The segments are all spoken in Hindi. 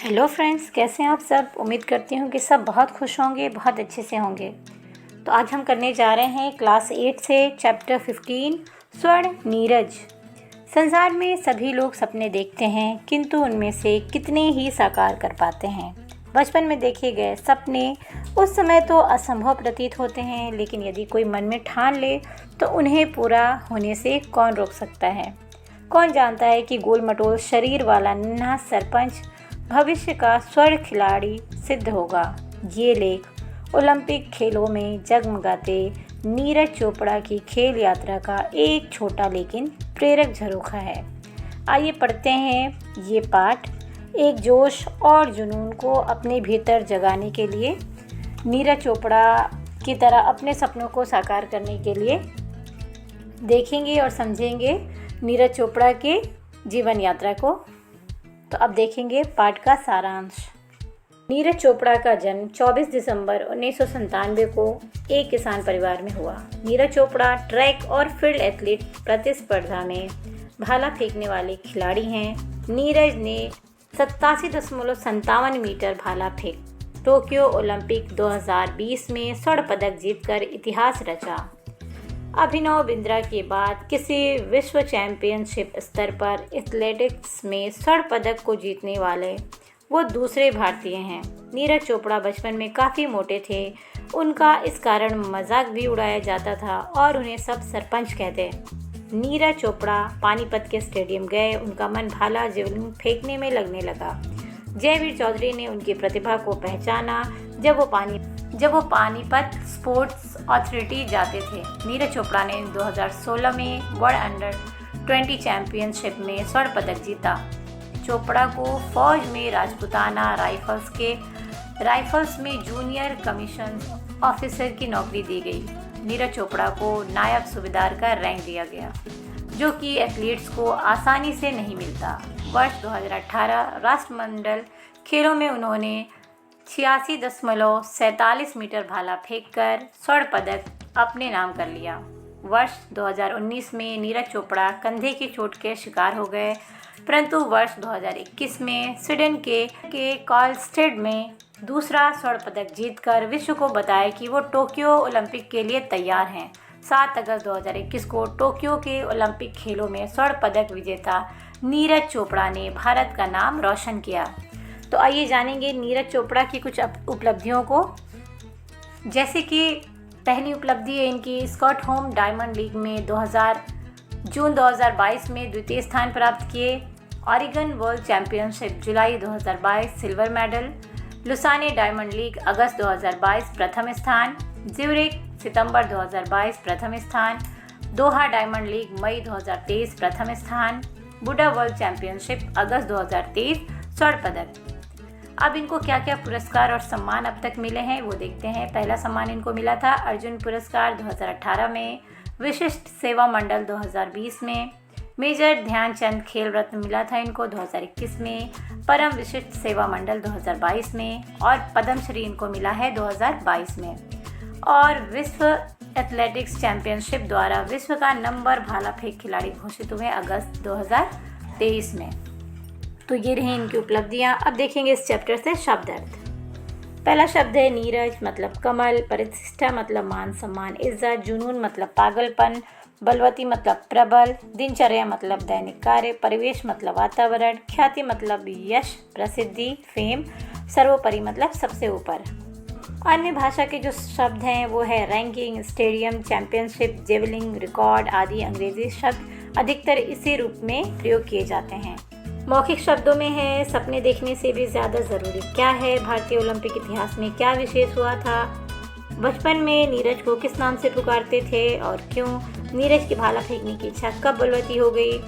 हेलो फ्रेंड्स, कैसे हैं आप सब। उम्मीद करती हूँ कि सब बहुत खुश होंगे, बहुत अच्छे से होंगे। तो आज हम करने जा रहे हैं क्लास 8 से चैप्टर 15 स्वर्ण नीरज। संसार में सभी लोग सपने देखते हैं, किंतु उनमें से कितने ही साकार कर पाते हैं। बचपन में देखे गए सपने उस समय तो असंभव प्रतीत होते हैं, लेकिन यदि कोई मन में ठान ले तो उन्हें पूरा होने से कौन रोक सकता है। कौन जानता है कि गोल मटोल शरीर वाला नन्हा सरपंच भविष्य का स्वर्ण खिलाड़ी सिद्ध होगा। ये लेख ओलंपिक खेलों में जगमगाते नीरज चोपड़ा की खेल यात्रा का एक छोटा लेकिन प्रेरक झरोखा है। आइए पढ़ते हैं ये पाठ। एक जोश और जुनून को अपने भीतर जगाने के लिए, नीरज चोपड़ा की तरह अपने सपनों को साकार करने के लिए देखेंगे और समझेंगे नीरज चोपड़ा के जीवन यात्रा को। तो अब देखेंगे पाठ का सारांश। नीरज चोपड़ा का जन्म 24 दिसंबर 1997 को एक किसान परिवार में हुआ। नीरज चोपड़ा ट्रैक और फील्ड एथलीट प्रतिस्पर्धा में भाला फेंकने वाले खिलाड़ी हैं। नीरज ने 87.57 मीटर भाला फेंक टोक्यो ओलंपिक 2020 में स्वर्ण पदक जीतकर इतिहास रचा। अभिनव बिंद्रा के बाद किसी विश्व चैंपियनशिप स्तर पर एथलेटिक्स में स्वर्ण पदक को जीतने वाले वो दूसरे भारतीय हैं। नीरज चोपड़ा बचपन में काफ़ी मोटे थे। उनका इस कारण मजाक भी उड़ाया जाता था और उन्हें सब सरपंच कहते। नीरज चोपड़ा पानीपत के स्टेडियम गए। उनका मन भाला जेवलिन फेंकने में लगने लगा। जयवीर चौधरी ने उनकी प्रतिभा को पहचाना जब वो पानीपत स्पोर्ट्स अथॉरिटी जाते थे। नीरज चोपड़ा ने 2016 में वर्ल्ड अंडर 20 चैंपियनशिप में स्वर्ण पदक जीता। चोपड़ा को फौज में राजपूताना राइफल्स में जूनियर कमीशन ऑफिसर की नौकरी दी गई। नीरज चोपड़ा को नायब सूबेदार का रैंक दिया गया, जो कि एथलीट्स को आसानी से नहीं मिलता। वर्ष 2018 राष्ट्रमंडल खेलों में उन्होंने 86.47 मीटर भाला फेंककर स्वर्ण पदक अपने नाम कर लिया। वर्ष 2019 में नीरज चोपड़ा कंधे की चोट के शिकार हो गए, परंतु वर्ष 2021 में स्वीडन के कार्लस्टेड में दूसरा स्वर्ण पदक जीतकर विश्व को बताया कि वो टोक्यो ओलंपिक के लिए तैयार हैं। 7 अगस्त 2021 को टोक्यो के ओलंपिक खेलों में स्वर्ण पदक विजेता नीरज चोपड़ा ने भारत का नाम रोशन किया। तो आइए जानेंगे नीरज चोपड़ा की कुछ उपलब्धियों को। जैसे कि पहली उपलब्धि है इनकी स्टॉकहोम डायमंड लीग में जून 2022 में द्वितीय स्थान प्राप्त किए। ओरेगन वर्ल्ड चैंपियनशिप जुलाई 2022 silver medal. Lausanne Diamond League अगस्त 2022 प्रथम स्थान। ज्यूरिख सितंबर 2022 प्रथम स्थान। दोहा डायमंड लीग मई 2023 प्रथम स्थान। बुडा वर्ल्ड चैंपियनशिप अगस्त 2023 स्वर्ण पदक। अब इनको क्या क्या पुरस्कार और सम्मान अब तक मिले हैं वो देखते हैं। पहला सम्मान इनको मिला था अर्जुन पुरस्कार 2018 में, विशिष्ट सेवा मंडल 2020 में, मेजर ध्यानचंद खेल रत्न मिला था इनको 2021 में, परम विशिष्ट सेवा मंडल 2022 में और पद्मश्री इनको मिला है 2022 में। और विश्व एथलेटिक्स चैंपियनशिप द्वारा विश्व का नंबर भाला फेंक खिलाड़ी घोषित हुए अगस्त 2023 में। तो ये रही इनकी उपलब्धियाँ। अब देखेंगे इस चैप्टर से शब्द अर्थ। पहला शब्द है नीरज मतलब कमल, प्रतिष्ठा मतलब मान सम्मान इज्जत, जुनून मतलब पागलपन, बलवती मतलब प्रबल, दिनचर्या मतलब दैनिक कार्य, परिवेश मतलब वातावरण, ख्याति मतलब यश प्रसिद्धि फेम, सर्वोपरि मतलब सबसे ऊपर। अन्य भाषा के जो शब्द हैं वो है ranking, stadium, championship, javelin, record आदि अंग्रेजी शब्द अधिकतर इसी रूप में प्रयोग किए जाते हैं। मौखिक शब्दों में है सपने देखने से भी ज़्यादा ज़रूरी क्या है, भारतीय ओलंपिक इतिहास में क्या विशेष हुआ था, बचपन में नीरज को किस नाम से पुकारते थे और क्यों, नीरज की भाला फेंकने की इच्छा कब बलवती हो गई।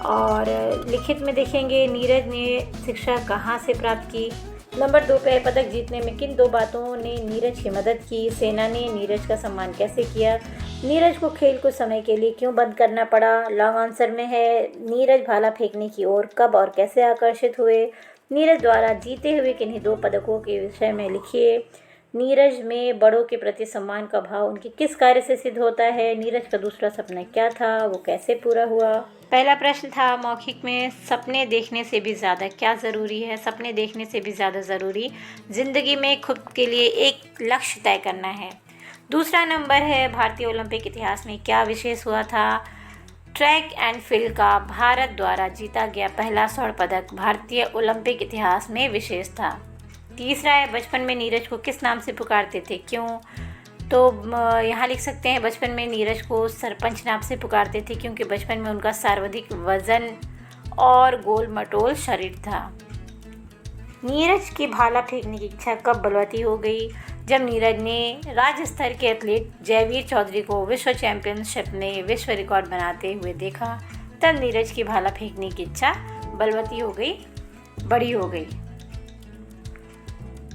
और लिखित में देखेंगे नीरज ने शिक्षा कहाँ से प्राप्त की। नंबर 2 पे पदक जीतने में किन 2 बातों ने नीरज की मदद की, सेना ने नीरज का सम्मान कैसे किया, नीरज को खेल कुछ समय के लिए क्यों बंद करना पड़ा। लॉन्ग आंसर में है नीरज भाला फेंकने की ओर कब और कैसे आकर्षित हुए, नीरज द्वारा जीते हुए किन्हीं 2 पदकों के विषय में लिखिए, नीरज में बड़ों के प्रति सम्मान का भाव उनके किस कार्य से सिद्ध होता है? नीरज का दूसरा सपना क्या था, वो कैसे पूरा हुआ? पहला प्रश्न था मौखिक में, सपने देखने से भी ज़्यादा क्या ज़रूरी है? सपने देखने से भी ज़्यादा ज़रूरी ज़िंदगी में खुद के लिए एक लक्ष्य तय करना है। दूसरा नंबर है, भारतीय ओलंपिक इतिहास में क्या विशेष हुआ था? ट्रैक एंड फील्ड का भारत द्वारा जीता गया पहला स्वर्ण पदक भारतीय ओलंपिक इतिहास में विशेष था। तीसरा है, बचपन में नीरज को किस नाम से पुकारते थे, क्यों? तो यहाँ लिख सकते हैं, बचपन में नीरज को सरपंच नाम से पुकारते थे क्योंकि बचपन में उनका सर्वाधिक वजन और गोल मटोल शरीर था। नीरज की भाला फेंकने की इच्छा कब बलवती हो गई? जब नीरज ने राज्य स्तर के एथलीट जयवीर चौधरी को विश्व चैंपियनशिप में विश्व रिकॉर्ड बनाते हुए देखा, तब नीरज की भाला फेंकने की इच्छा बलवती हो गई, बड़ी हो गई।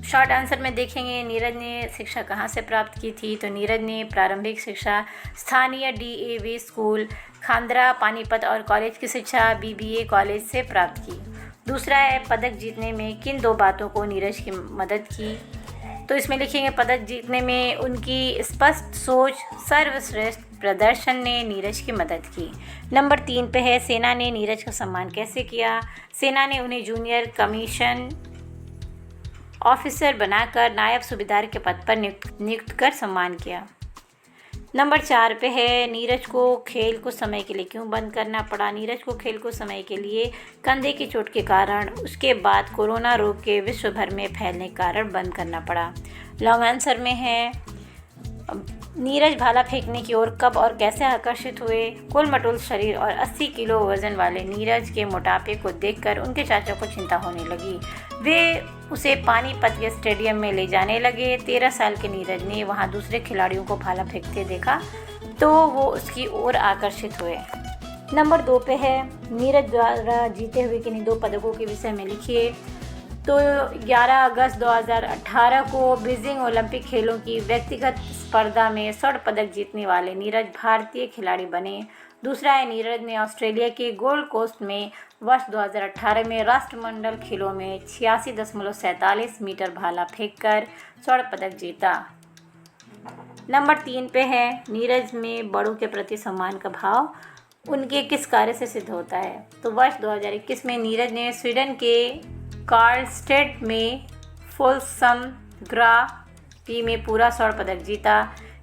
शॉर्ट आंसर में देखेंगे, नीरज ने शिक्षा कहाँ से प्राप्त की थी? तो नीरज ने प्रारंभिक शिक्षा स्थानीय DAV स्कूल खांदरा पानीपत और कॉलेज की शिक्षा BBA कॉलेज से प्राप्त की। दूसरा है, पदक जीतने में किन दो बातों को नीरज की मदद की? तो इसमें लिखेंगे, पदक जीतने में उनकी स्पष्ट सोच, सर्वश्रेष्ठ प्रदर्शन ने नीरज की मदद की। नंबर 3 पे है, सेना ने नीरज का सम्मान कैसे किया? सेना ने उन्हें जूनियर कमीशन ऑफिसर बनाकर नायब सूबेदार के पद पर नियुक्त कर सम्मान किया। नंबर 4 पे है, नीरज को खेल को समय के लिए क्यों बंद करना पड़ा? नीरज को खेल को समय के लिए कंधे की चोट के कारण, उसके बाद कोरोना रोग के विश्व भर में फैलने के कारण बंद करना पड़ा। लॉन्ग आंसर में है, नीरज भाला फेंकने की ओर कब और कैसे आकर्षित हुए? कुल मटोल शरीर और 80 किलो वजन वाले नीरज के मोटापे को देखकर उनके चाचा को चिंता होने लगी। वे उसे पानीपत के स्टेडियम में ले जाने लगे। 13 साल के नीरज ने वहां दूसरे खिलाड़ियों को भाला फेंकते देखा तो वो उसकी ओर आकर्षित हुए। नंबर 2 पे है, नीरज द्वारा जीते हुए किन्हीं दो पदकों के विषय में लिखिए। तो 11 अगस्त 2018 को बीजिंग ओलंपिक खेलों की व्यक्तिगत स्पर्धा में स्वर्ण पदक जीतने वाले नीरज भारतीय खिलाड़ी बने। दूसरा है, नीरज ने ऑस्ट्रेलिया के गोल्ड कोस्ट में वर्ष 2018 में राष्ट्रमंडल खेलों में 86.47 मीटर भाला फेंककर स्वर्ण पदक जीता। नंबर 3 पे है, नीरज में बड़ों के प्रति सम्मान का भाव उनके किस कार्य से सिद्ध होता है? तो वर्ष 2021 में नीरज ने स्वीडन के कार्लस्टेड में फुलसम ग्रां में पूरा स्वर्ण पदक जीता।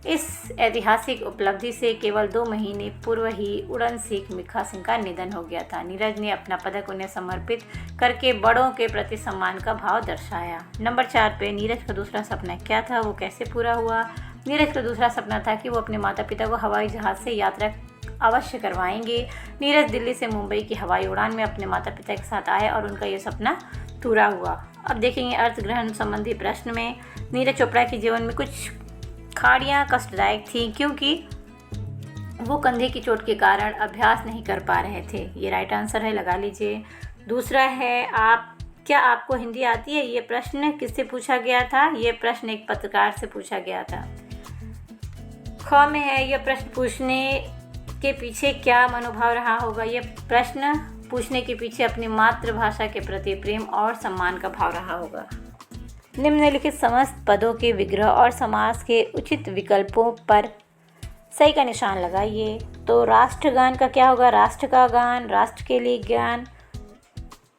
इस ऐतिहासिक उपलब्धि से केवल 2 महीने पूर्व ही उड़न सिख मिल्खा सिंह का निधन हो गया था। नीरज ने अपना पदक उन्हें समर्पित करके बड़ों के प्रति सम्मान का भाव दर्शाया। नंबर 4 पे, नीरज का दूसरा सपना क्या था, वो कैसे पूरा हुआ? नीरज का दूसरा सपना था कि वो अपने माता पिता को हवाई जहाज़ से यात्रा अवश्य करवाएंगे। नीरज दिल्ली से मुंबई की हवाई उड़ान में अपने माता पिता के साथ आए और उनका ये सपना पूरा हुआ। अब देखेंगे अर्थ ग्रहण संबंधी प्रश्न में, नीरज चोपड़ा के जीवन में कुछ खाड़ियाँ कष्टदायक थीं क्योंकि वो कंधे की चोट के कारण अभ्यास नहीं कर पा रहे थे। ये राइट आंसर है, लगा लीजिए। दूसरा है, क्या आपको हिंदी आती है? ये प्रश्न किससे पूछा गया था? ये प्रश्न एक पत्रकार से पूछा गया था। ख में है, यह प्रश्न पूछने के पीछे क्या मनोभाव रहा होगा? यह प्रश्न पूछने के पीछे अपनी मातृभाषा के प्रति प्रेम और सम्मान का भाव रहा होगा। निम्नलिखित समस्त पदों के विग्रह और समास के उचित विकल्पों पर सही का निशान लगाइए। तो राष्ट्रगान का क्या होगा? राष्ट्र का गान, राष्ट्र के लिए ज्ञान,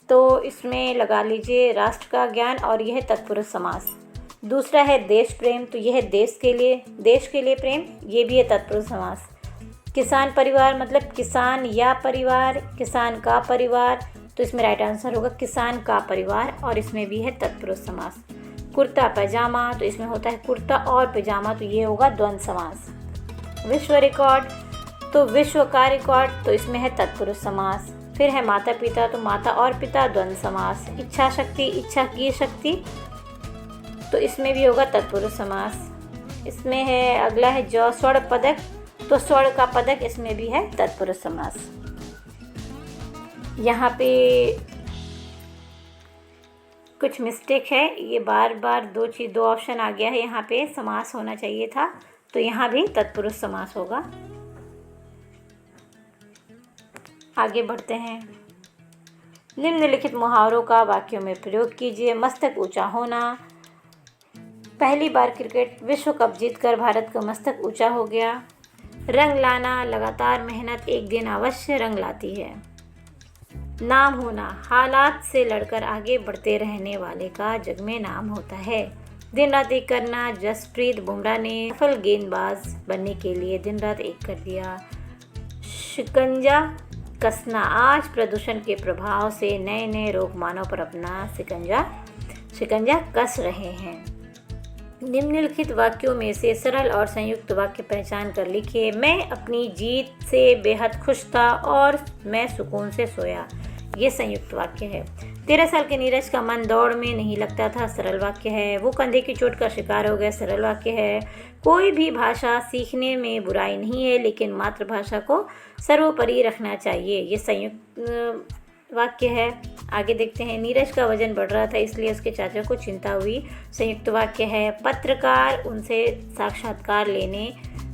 तो इसमें लगा लीजिए राष्ट्र का ज्ञान और यह तत्पुरुष समास। दूसरा है देश प्रेम, तो यह देश के लिए प्रेम, ये भी है तत्पुरुष समास। किसान परिवार मतलब किसान या परिवार, किसान का परिवार, तो इसमें राइट आंसर होगा किसान का परिवार और इसमें भी है तत्पुरुष समास। कुर्ता पैजामा, तो इसमें होता है कुर्ता और पैजामा, तो ये होगा द्वंद्व समास। विश्व रिकॉर्ड, तो विश्व का रिकॉर्ड, तो इसमें है तत्पुरुष समास। फिर है माता पिता, तो माता और पिता द्वंद्व समास। इच्छा शक्ति, इच्छा की शक्ति, तो इसमें भी होगा तत्पुरुष समास। इसमें है अगला है स्वर्ण पदक, तो स्वर्ण का पदक, इसमें भी है तत्पुरुष समास। यहाँ पे कुछ मिस्टेक है, ये बार दो ऑप्शन आ गया है, यहाँ पे समास होना चाहिए था, तो यहाँ भी तत्पुरुष समास होगा। आगे बढ़ते हैं। निम्नलिखित मुहावरों का वाक्यों में प्रयोग कीजिए। मस्तक ऊंचा होना, पहली बार क्रिकेट विश्व कप जीतकर भारत का मस्तक ऊंचा हो गया। रंग लाना, लगातार मेहनत एक दिन अवश्य रंग लाती है। नाम होना, हालात से लड़कर आगे बढ़ते रहने वाले का जग में नाम होता है। दिन रात एक करना, जसप्रीत बुमराह ने सफल गेंदबाज बनने के लिए दिन रात एक कर दिया। शिकंजा कसना, आज प्रदूषण के प्रभाव से नए नए रोग मानव पर अपना शिकंजा कस रहे हैं। निम्नलिखित वाक्यों में से सरल और संयुक्त वाक्य पहचान कर लिखिए। मैं अपनी जीत से बेहद खुश था और मैं सुकून से सोया। ये संयुक्त वाक्य है। 13 साल के नीरज का मन दौड़ में नहीं लगता था, सरल वाक्य है। वो कंधे की चोट का शिकार हो गया, सरल वाक्य है। कोई भी भाषा सीखने में बुराई नहीं है, लेकिन मातृभाषा को सर्वोपरि रखना चाहिए। ये संयुक्त वाक्य है। आगे देखते हैं। नीरज का वजन बढ़ रहा था, इसलिए उसके चाचा को चिंता हुई, संयुक्त वाक्य है। पत्रकार उनसे साक्षात्कार लेने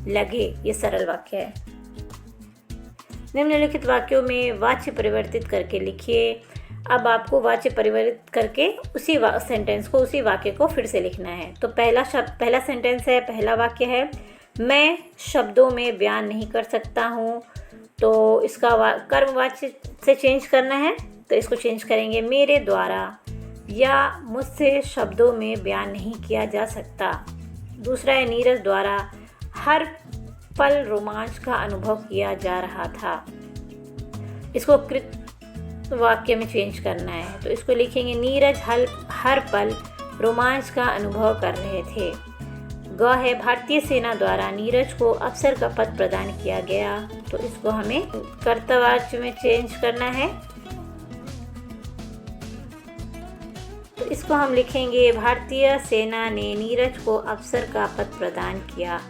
लगे, ये सरल वाक्य है। निम्नलिखित वाक्यों में वाच्य परिवर्तित करके लिखिए। अब आपको वाच्य परिवर्तित करके उसी सेंटेंस को, उसी वाक्य को फिर से लिखना है। तो पहला सेंटेंस है, पहला वाक्य है, मैं शब्दों में बयान नहीं कर सकता हूँ। तो इसका कर्मवाच्य से चेंज करना है, तो इसको चेंज करेंगे, मेरे द्वारा या मुझसे शब्दों में बयान नहीं किया जा सकता। दूसरा है, नीरज द्वारा हर पल रोमांच का अनुभव किया जा रहा था। इसको कृत वाक्य में चेंज करना है, तो इसको लिखेंगे, नीरज हर पल रोमांच का अनुभव कर रहे थे। ग है, भारतीय सेना द्वारा नीरज को अफसर का पद प्रदान किया गया। तो इसको हमें कर्तवाच्य में चेंज करना है, तो इसको हम लिखेंगे, भारतीय सेना ने नीरज को अफसर का पद प्रदान किया।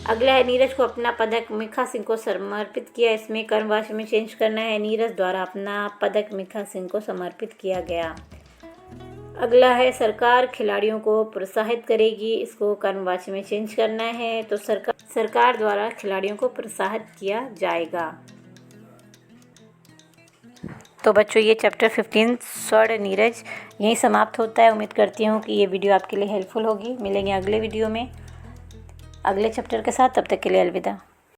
अगला है, नीरज को अपना पदक मिल्खा सिंह को समर्पित किया। इसमें कर्मवाच्य में चेंज करना है, नीरज द्वारा अपना पदक मिल्खा सिंह को समर्पित किया गया। अगला है, सरकार खिलाड़ियों को प्रोत्साहित करेगी। इसको कर्मवाच्य में चेंज करना है, तो सरकार द्वारा खिलाड़ियों को प्रोत्साहित किया जाएगा। तो बच्चों, ये चैप्टर 15 स्वर्ण नीरज यहीं समाप्त होता है। उम्मीद करती हूँ कि ये वीडियो आपके लिए हेल्पफुल होगी। मिलेंगे अगले वीडियो में अगले चैप्टर के साथ। तब तक के लिए अलविदा।